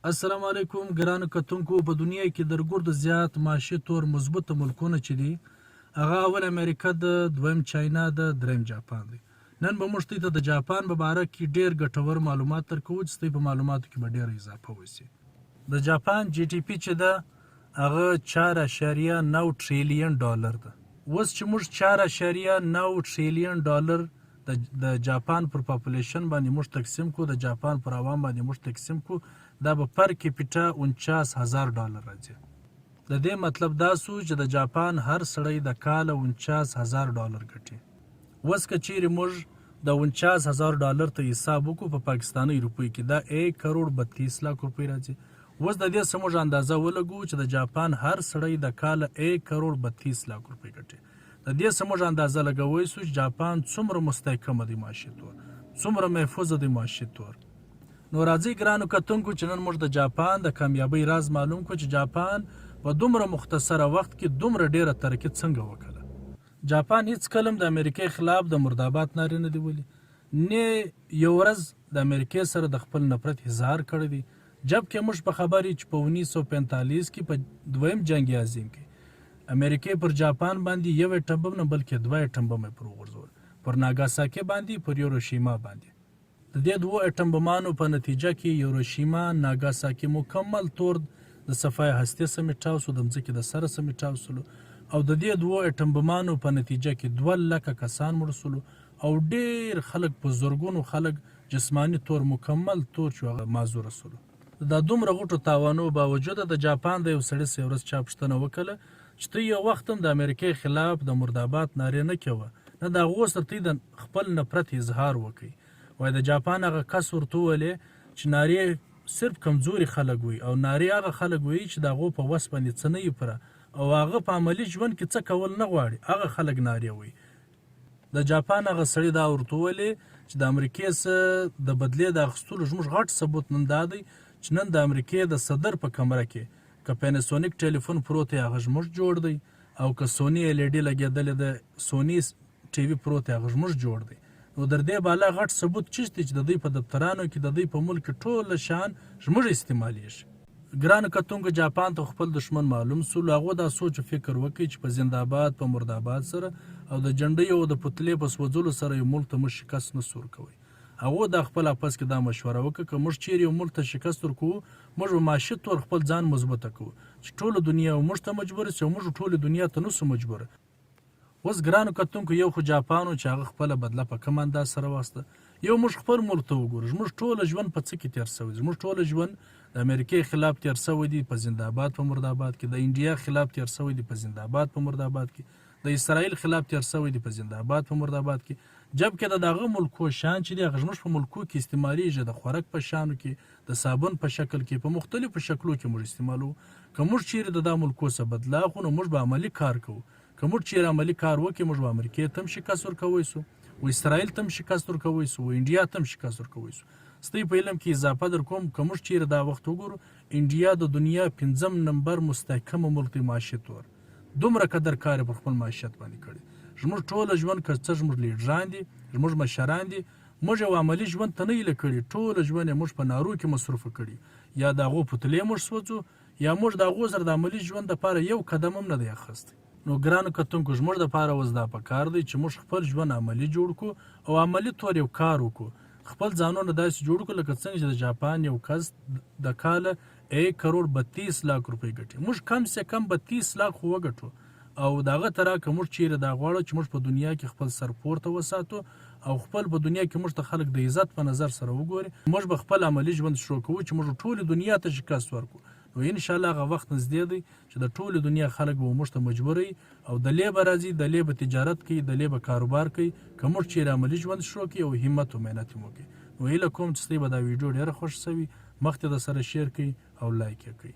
السلام علیکم ګرانو کتونکو. په دنیا کې د ګرد زیات معاشي تور مثبت ملکونه چې دي هغه اول امریکا ده، دویم چاینا ده، دریم جاپان دی. نن به موږ ته د جاپان په باره کې ډیر ګټور معلومات درکوو چې په معلوماتو کې به ډیره اضافه وشي. د جاپان جی ټي پی چې ده هغه 4.9 ټریلیون ډالر ده. اوس چې موږ 4.9 ټریلیون ډالر د جاپان پر پاپولیشن باندې موږ تقسیم کو، د جاپان پر عوام باندې موږ تقسیم کو، دا به پر کیپیټا 49,000 ډالر راځي. د دې مطلب دا سو چې د جاپان هر سړی د کال 49,000 ډالر ګټي. اوس که چیرې موږ د 49,000 ډالر ته حساب وکړو په پاکستاني روپۍ کې، دا 1.32 کروڑ روپۍ راځي. اوس د دې څخه موږ اندازه ولګو چې د جاپان هر سړی د کال 1.32 کروڑ روپۍ ګټي. د دې څخه موږ اندازه لګوی سو چې جاپان څومره مستحکمه دی معاشي طور، څومره محفوظه دی معاشي طور. نو راځئ ګرانو کتونکو چې نن موږ د جاپان د کامیابۍ راز معلوم کړو چې جاپان په دومره مختصره وخت کې دومره ډیره ترقي څنګه وکړه. جاپان هیڅ کله د امریکای خلاف د مردابات نارې نه دی ویلي، نه یو ورځ د امریکای سره د خپل نفرت اظهار کړی دی. جبکې موږ په خبرې چې په 1945 کې په دویم جنگ عظیم کې امریکای پر جاپان باندې یو اټم بم نه بلکې دوه اټم بم پر وغورځول، پر ناګاساکي باندې، پر هیروشیما باندې. د دې دوه اټم بمانو په نتیجه کې هیروشیما، ناګاساکي مکمل طور د صفای هستې سره میټاو سو، د مځکې د سره سره میټاو سولو، او د دې دوه اټم بمانو په نتیجه کې 2 لکه کسان مړه سولو، او ډیر خلک په زرګونو خلک جسمانی طور مکمل طور چې معذور سولو. دا دومره غټو تاوانو باوجود د جاپان د یو سړي سره ورځ چا پوښتنه وکړه چې ته یو وخت هم د امریکای خلاف د مردابات نارې نه کوه، نه د هغو سره ته د خپل نفرت اظهار وکړي. وایي د جاپان هغه کس ورته وویلې چې نارې صرف کمزوري خلک وي، او نارې هغه خلک وي چې د هغو په وس باندې څه نه وي پوره، او هغه په عملي ژوند کې څه کول نه غواړي، هغه خلک نارې وي. د جاپان هغه سړي دا ورته وویلې چې د امریکای څخه د بدلې د اخیستلو زموږ غټ ثبوت نن دا دی چې نن د امریکای د صدر په کمره کې که پیناسونیک ټلیفون پروت دی هغه زموږ جوړ دی، او که سونی ایل ای ډي لګېدلې ده سونی ټي وي پروت دی هغه زموږ جوړ دی. نو در دې بالا غټ ثبوت چیست چې د دوی په دفترانو کې د دوی په ملک ټول شان زموږ استعمالیږي. ګرانو کتونکو جاپان ته خپل دشمن معلوم سو، هغه دا سوچ فکر وکړي چې په زنده‌باد په مرداباد سره او د جنډۍ او د پتلې په سوځولو سره یو ملک ته موږ شکست نه سور کوي. هغه د خپل اپس کې دا مشوره وکړه که موږ چیرې یو ملک ته شکست ورکوو، موږ به معاشي طور خپل ځان مضبوطه کوو چې ټوله دنیا موږ ته مجبور شي، او موږ ټوله دنیا ته نسو مجبوره. اوس ګرانو کتونکو یو خو جاپانو چې هغه خپله بدله په کوم انداز سره واخیسته، یو موږ خپل ملک ته وګورو. زموږ ټوله ژوند په څه کې تېر شوی؟ زموږ ټوله ژوند د امریکای خلاف تېر شوی دی په زنده‌باد په مرداباد کې، د انډیا خلاف تېر شوی دی په زنده‌باد په مرداباد کې، د اسرائیل خلاف تېر شوی دی په زنده‌باد په مرداباد کې. جبکې د دغه ملکو شان چې دی هغه زموږ په ملکو کې استعمالیږي، د خوراک په شانو کې، د صابون په شکل کې، په مختلفو شکلو کې موږ استعمالوو. که موږ چیرې د دا ملکو څخه بدله اخلو نو موږ به عملي کار کوو. که موږ چیرې عملي کار وکړو موږ به امریکای ته هم شکست ورکوی سو، و اسرائیل ته هم شکست ورکوی سو، و انډیا ته هم شکست ورکوی سو. ستاسو په علم کې اضافه در کوم که موږ چیرې دا وخت وګورو، انډیا د دنیا 5م نمبر مستحکمه ملک دی معاشي طور، دومره قدر کار پر خپل معیشت باندې کړی. زموږ ټوله ژوند که څه زموږ لیډران دي، زموږ مشران دي، موږ یو عملي ژوند ته نه هیله کړي، ټوله ژوند یې موږ په نارو کې مصروفه کړي، یا د هغو پتلې موږ سوځو، یا موږ د هغو سره د عملي ژوند دپاره یو قدم هم نه دی اخیستی. نو ګرانو کتونکو زموږ دپاره اوس دا پکار دی چې موږ خپل ژوند عملي جوړ کړو، او عملي طور یو کار وکړو، خپل ځانونه داسې جوړ کړو لکه څنګه چې د جاپان یو کس د کاله 1.32 کروڑ روپۍ ګټي. موږ کم سے کم 32 لاک خو وګټو، او دغه تره که موږ چیرې دا غواړو چې موږ په دنیا کې خپل سر پورته وساتو، او خپل په دنیا کې موږ ته خلک د عزت په نظر سره وګوري، موږ به خپل عملي ژوند شروع کوو چې موږ ټولې دنیا ته شکست ورکړو. نو انشاءالله هغه وخت نږدې دی چې د ټولې دنیا خلک به موږ ته مجبوروي، او دلې به راځي، دلې به تجارت کوي، دلې به کاروبار کوي که موږ چیرې عملي ژوند شروع کړي او همت او محنت یې وکړي. نو هیله کوم چې ستاسو به دا ویډیو ډېره خوښ شوي، مخکې د سره شیر کړئ او لایک یې کړئ.